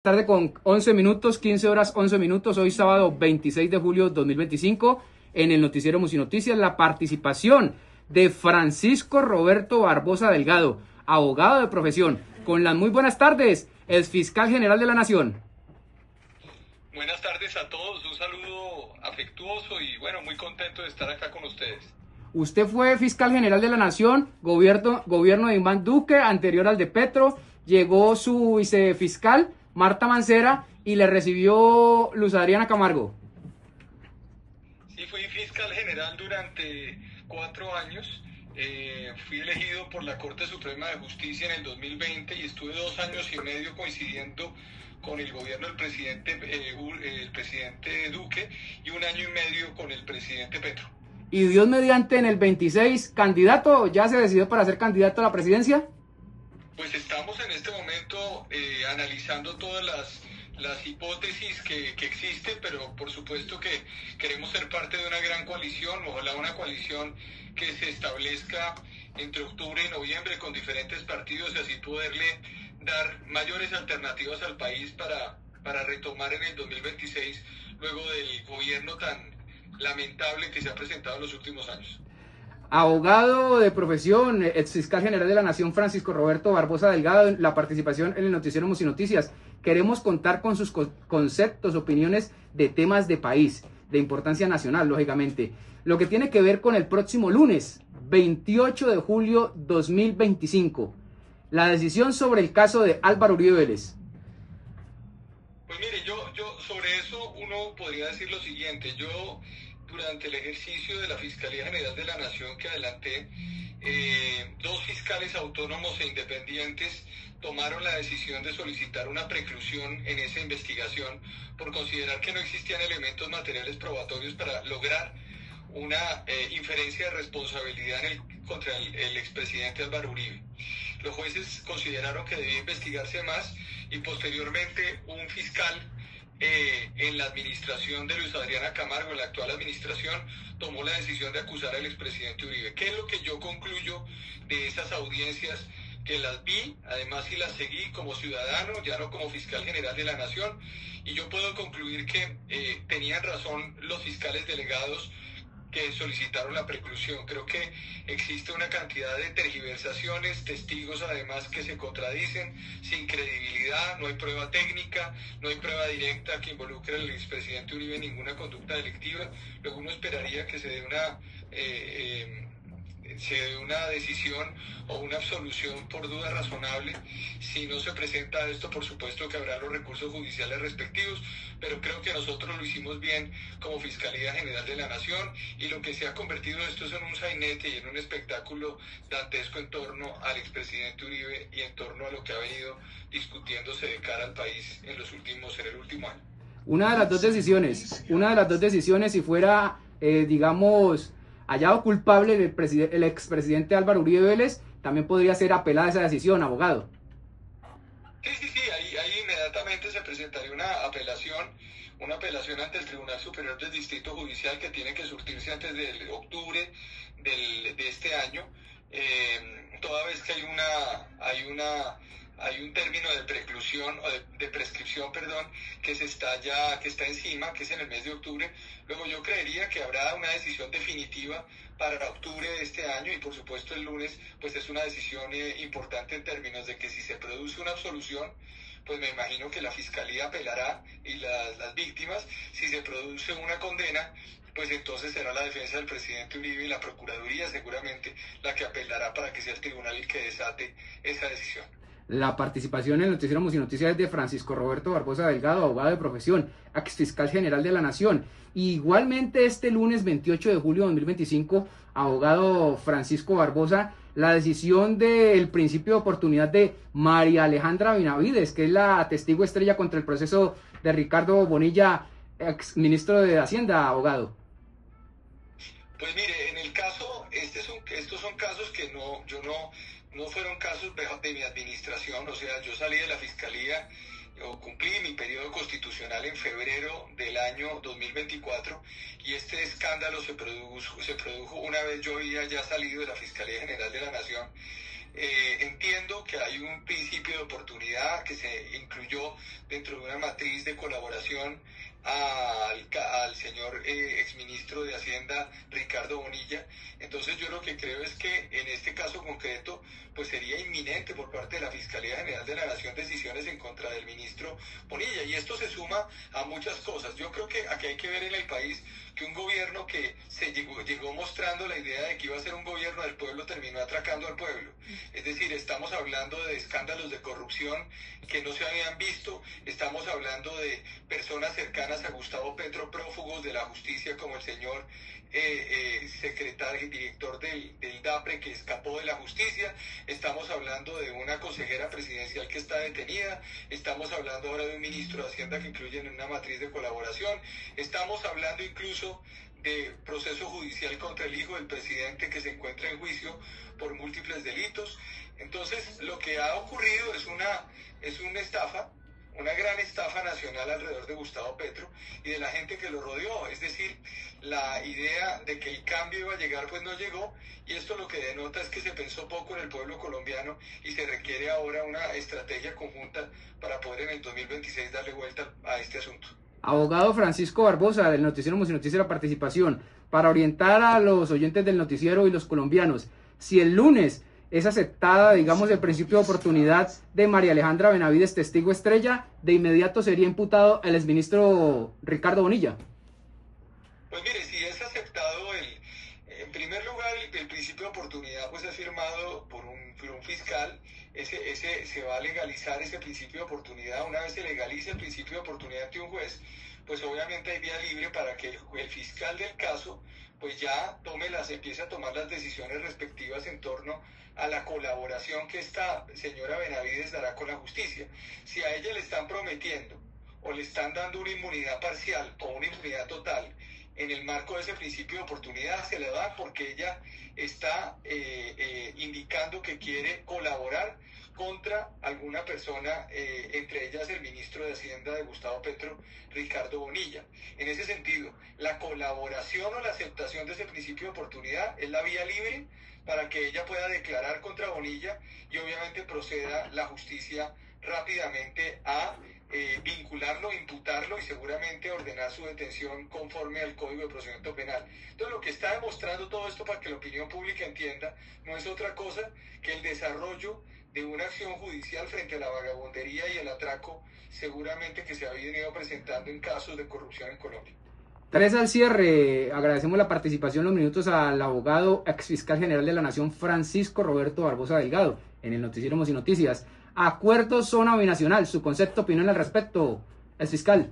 Tarde con 11 minutos, 15 horas 11 minutos, hoy sábado 26 de julio 2025, en el noticiero Musinoticias, la participación de Francisco Roberto Barbosa Delgado, abogado de profesión, con las muy buenas tardes, el fiscal general de la Nación. Buenas tardes a todos, un saludo afectuoso y bueno, muy contento de estar acá con ustedes. Usted fue fiscal general de la Nación, gobierno de Iván Duque, anterior al de Petro, llegó su vicefiscal, Marta Mancera, y le recibió Luz Adriana Camargo. Sí, fui fiscal general durante 4 años. Fui elegido por la Corte Suprema de Justicia en el 2020 y estuve 2 años y medio coincidiendo con el gobierno del presidente Duque y 1 año y medio con el presidente Petro. Y Dios mediante, en el 26, candidato, ¿ya se decidió para ser candidato a la presidencia? Pues estamos en este momento analizando todas las hipótesis que existen, pero por supuesto que queremos ser parte de una gran coalición, ojalá una coalición que se establezca entre octubre y noviembre con diferentes partidos y así poderle dar mayores alternativas al país para retomar en el 2026 luego del gobierno tan lamentable que se ha presentado en los últimos años. Abogado de profesión, ex fiscal general de la Nación, Francisco Roberto Barbosa Delgado, en la participación en el noticiero Musinoticias. Queremos contar con sus conceptos, opiniones de temas de país, de importancia nacional, lógicamente. Lo que tiene que ver con el próximo lunes, 28 de julio 2025. La decisión sobre el caso de Álvaro Uribe Vélez. Pues mire, yo sobre eso uno podría decir lo siguiente. Yo, durante el ejercicio de la Fiscalía General de la Nación que adelanté, 2 fiscales autónomos e independientes tomaron la decisión de solicitar una preclusión en esa investigación por considerar que no existían elementos materiales probatorios para lograr una inferencia de responsabilidad contra el expresidente Álvaro Uribe. Los jueces consideraron que debía investigarse más y posteriormente un fiscal en la administración de Luz Adriana Camargo, en la actual administración, tomó la decisión de acusar al expresidente Uribe. ¿Qué es lo que yo concluyo de esas audiencias? Que las vi, además y las seguí como ciudadano, ya no como fiscal general de la Nación, y yo puedo concluir que tenían razón los fiscales delegados que solicitaron la preclusión. Creo que existe una cantidad de tergiversaciones, testigos además que se contradicen, sin credibilidad, no hay prueba técnica, no hay prueba directa que involucre al expresidente Uribe en ninguna conducta delictiva. Luego uno esperaría que se dé una decisión o una absolución por duda razonable. Si no se presenta esto, por supuesto que habrá los recursos judiciales respectivos, pero creo que nosotros lo hicimos bien como Fiscalía General de la Nación, y lo que se ha convertido esto es en un sainete y en un espectáculo dantesco en torno al expresidente Uribe y en torno a lo que ha venido discutiéndose de cara al país en el último año. Una de las dos decisiones, si fuera, hallado culpable el expresidente Álvaro Uribe Vélez, también podría ser apelada esa decisión, abogado. Sí, ahí inmediatamente se presentaría una apelación ante el Tribunal Superior del Distrito Judicial, que tiene que surtirse antes de octubre de este año, toda vez que hay un término de preclusión o de prescripción, que está encima, que es en el mes de octubre. Luego yo creería que habrá una decisión definitiva para octubre de este año, y por supuesto el lunes pues es una decisión importante en términos de que si se produce una absolución, pues me imagino que la Fiscalía apelará y las víctimas. Si se produce una condena, pues entonces será la defensa del presidente Uribe y la Procuraduría seguramente la que apelará para que sea el tribunal el que desate esa decisión. La participación en el noticiero Musinoticias es de Francisco Roberto Barbosa Delgado, abogado de profesión, ex fiscal general de la Nación. Igualmente este lunes 28 de julio de 2025, abogado Francisco Barbosa, la decisión del principio de oportunidad de María Alejandra Benavides, que es la testigo estrella contra el proceso de Ricardo Bonilla, ex ministro de Hacienda, abogado. Pues mire, en el caso, estos son casos que no fueron casos de mi administración. O sea, yo salí de la Fiscalía o cumplí mi periodo constitucional en febrero del año 2024, y este escándalo se produjo una vez yo había ya salido de la Fiscalía General de la Nación. Entiendo que hay un principio de oportunidad que se incluyó dentro de una matriz de colaboración al señor exministro de Hacienda Ricardo Bonilla. Entonces yo lo que creo es que en este caso concreto pues sería inminente por parte de la Fiscalía General de la Nación decisiones en contra del ministro Bonilla, y esto se suma a muchas cosas. Yo creo que aquí hay que ver en el país que un gobierno que se llegó mostrando la idea de que iba a ser un gobierno del pueblo terminó atracando al pueblo. Es decir, estamos hablando de escándalos de corrupción que no se habían visto, estamos hablando de personas cercanas a Gustavo Petro, prófugos de la justicia, como el señor secretario y director del DAPRE que escapó de la justicia, estamos hablando de una consejera presidencial que está detenida, estamos hablando ahora de un ministro de Hacienda que incluyen en una matriz de colaboración, estamos hablando incluso de proceso judicial contra el hijo del presidente que se encuentra en juicio por múltiples delitos. Entonces, lo que ha ocurrido es una estafa, una gran estafa nacional alrededor de Gustavo Petro y de la gente que lo rodeó. Es decir, la idea de que el cambio iba a llegar pues no llegó, y esto lo que denota es que se pensó poco en el pueblo colombiano y se requiere ahora una estrategia conjunta para poder en el 2026 darle vuelta a este asunto. Abogado Francisco Barbosa, del noticiero Musinoticia La Participación, para orientar a los oyentes del noticiero y los colombianos, si el lunes es aceptada, digamos, el principio de oportunidad de María Alejandra Benavides, testigo estrella, de inmediato sería imputado el exministro Ricardo Bonilla. Pues mire, si es aceptado en primer lugar, el principio de oportunidad pues es firmado por un fiscal, se va a legalizar ese principio de oportunidad. Una vez se legalice el principio de oportunidad ante un juez, pues obviamente hay vía libre para que el fiscal del caso pues ya empiece a tomar las decisiones respectivas en torno a la colaboración que esta señora Benavides dará con la justicia. Si a ella le están prometiendo o le están dando una inmunidad parcial o una inmunidad total, en el marco de ese principio de oportunidad se le da porque ella está indicando que quiere colaborar contra alguna persona, entre ellas el ministro de Hacienda de Gustavo Petro, Ricardo Bonilla. En ese sentido, la colaboración o la aceptación de ese principio de oportunidad es la vía libre para que ella pueda declarar contra Bonilla y obviamente proceda la justicia rápidamente a vincularlo, imputarlo y seguramente ordenar su detención conforme al Código de Procedimiento Penal. Entonces, lo que está demostrando todo esto, para que la opinión pública entienda, no es otra cosa que el desarrollo de una acción judicial frente a la vagabundería y el atraco seguramente que se ha venido presentando en casos de corrupción en Colombia. 3 al cierre, agradecemos la participación, los minutos al abogado exfiscal general de la Nación, Francisco Roberto Barbosa Delgado, en el noticiero Musinovicias. Acuerdo zona binacional, su concepto, opinión al respecto, exfiscal.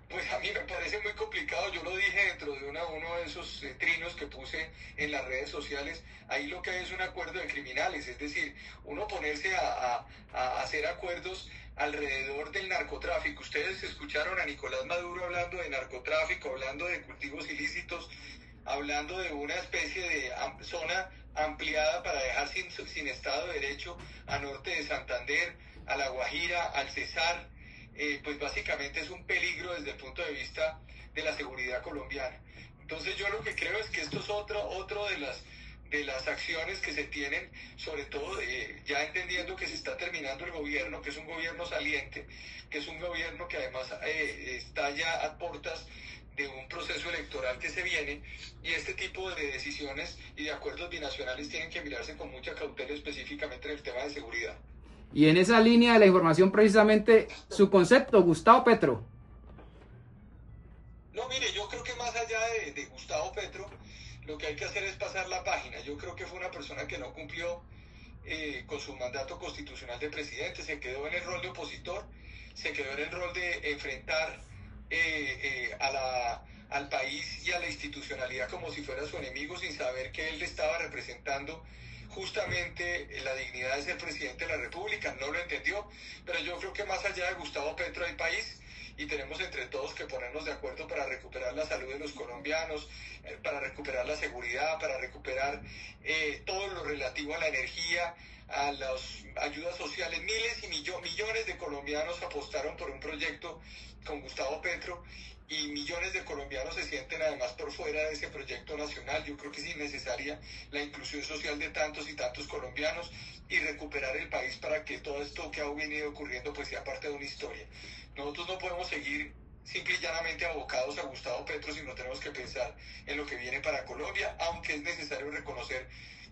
Pues a mí me parece muy complicado, yo lo dije dentro de uno de esos trinos que puse en las redes sociales. Ahí lo que hay es un acuerdo de criminales, es decir, uno ponerse a hacer acuerdos alrededor del narcotráfico. Ustedes escucharon a Nicolás Maduro hablando de narcotráfico, hablando de cultivos ilícitos, hablando de una especie de zona ampliada para dejar sin Estado de Derecho a norte de Santander, a La Guajira, al Cesar. Pues básicamente es un peligro desde el punto de vista de la seguridad colombiana. Entonces yo lo que creo es que esto es otro de las acciones que se tienen, sobre todo ya entendiendo que se está terminando el gobierno, que es un gobierno saliente, que es un gobierno que además está ya a puertas de un proceso electoral que se viene, y este tipo de decisiones y de acuerdos binacionales tienen que mirarse con mucha cautela, específicamente en el tema de seguridad. Y en esa línea de la información, precisamente, su concepto, Gustavo Petro. No, mire, yo creo que más allá de Gustavo Petro, lo que hay que hacer es pasar la página. Yo creo que fue una persona que no cumplió con su mandato constitucional de presidente, se quedó en el rol de opositor, se quedó en el rol de enfrentar al país y a la institucionalidad como si fuera su enemigo, sin saber que él le estaba representando justamente la dignidad de ser presidente de la República. No lo entendió, pero yo creo que más allá de Gustavo Petro hay país, y tenemos entre todos que ponernos de acuerdo para recuperar la salud de los colombianos, para recuperar la seguridad, para recuperar todo lo relativo a la energía, a las ayudas sociales. Miles y millones de colombianos apostaron por un proyecto con Gustavo Petro, y millones de colombianos se sienten además por fuera de ese proyecto nacional. Yo creo que es innecesaria la inclusión social de tantos y tantos colombianos y recuperar el país para que todo esto que ha venido ocurriendo pues sea parte de una historia. Nosotros no podemos seguir simple y llanamente abocados a Gustavo Petro, sino tenemos que pensar en lo que viene para Colombia, aunque es necesario reconocer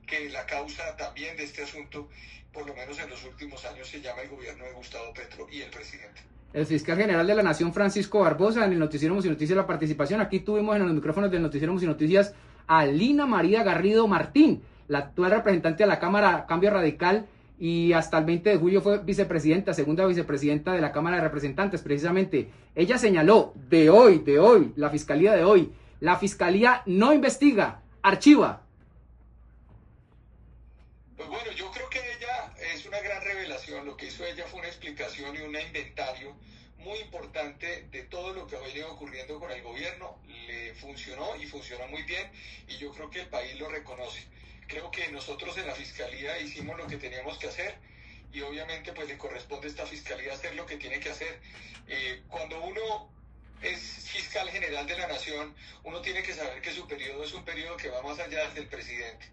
que la causa también de este asunto, por lo menos en los últimos años, se llama el gobierno de Gustavo Petro y el presidente. El fiscal general de la Nación, Francisco Barbosa, en el Noticiero Música y Noticias la participación. Aquí tuvimos en los micrófonos del Noticiero Música y Noticias a Lina María Garrido Martín, la actual representante de la Cámara Cambio Radical y hasta el 20 de julio fue vicepresidenta, segunda vicepresidenta de la Cámara de Representantes, precisamente. Ella señaló de hoy, la fiscalía de hoy, la fiscalía no investiga, archiva. Pues bueno, yo creo que ella es una gran revelación. Lo que hizo ella fue una explicación y un inventario muy importante de todo lo que ha venido ocurriendo con el gobierno. Le funcionó y funcionó muy bien y yo creo que el país lo reconoce. Creo que nosotros en la fiscalía hicimos lo que teníamos que hacer y obviamente pues le corresponde a esta fiscalía hacer lo que tiene que hacer. Cuando uno es fiscal general de la nación, uno tiene que saber que su periodo es un periodo que va más allá del presidente.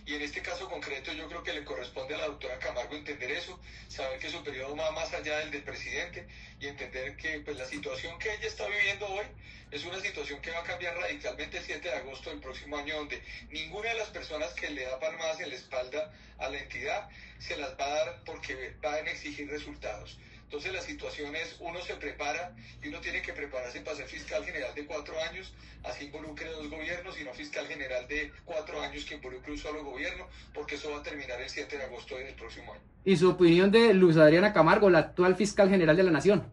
Y en este caso concreto yo creo que le corresponde a la doctora Camargo entender eso, saber que su periodo va más allá del presidente y entender que pues, la situación que ella está viviendo hoy es una situación que va a cambiar radicalmente el 7 de agosto del próximo año, donde ninguna de las personas que le da palmadas en la espalda a la entidad se las va a dar porque van a exigir resultados. Entonces la situación es, uno se prepara y uno tiene que prepararse para ser fiscal general de 4 años, así involucre 2 gobiernos, y no fiscal general de 4 años que involucre un solo gobierno, porque eso va a terminar el 7 de agosto del próximo año. ¿Y su opinión de Luz Adriana Camargo, la actual fiscal general de la Nación?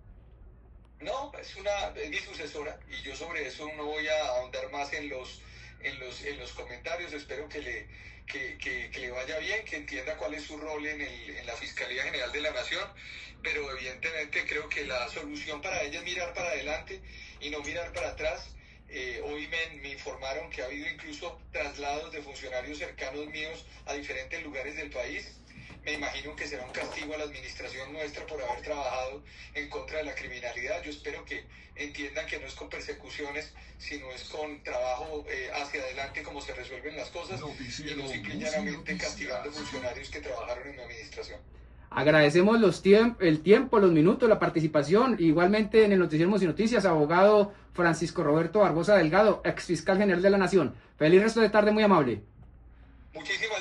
No, es mi sucesora y yo sobre eso no voy a ahondar más en los comentarios. Espero que le vaya bien, que entienda cuál es su rol en la Fiscalía General de la Nación, pero evidentemente creo que la solución para ella es mirar para adelante y no mirar para atrás. Hoy me informaron que ha habido incluso traslados de funcionarios cercanos míos a diferentes lugares del país. Me imagino que será un castigo a la administración nuestra por haber trabajado en contra de la criminalidad. Yo espero que entiendan que no es con persecuciones, sino es con trabajo hacia adelante como se resuelven las cosas y no simple y llanamente castigando funcionarios que trabajaron en mi administración. Agradecemos el tiempo, los minutos, la participación. Igualmente en el Noticiero Música y Noticias, abogado Francisco Roberto Barbosa Delgado, ex fiscal general de la Nación. Feliz resto de tarde, muy amable. Muchísimas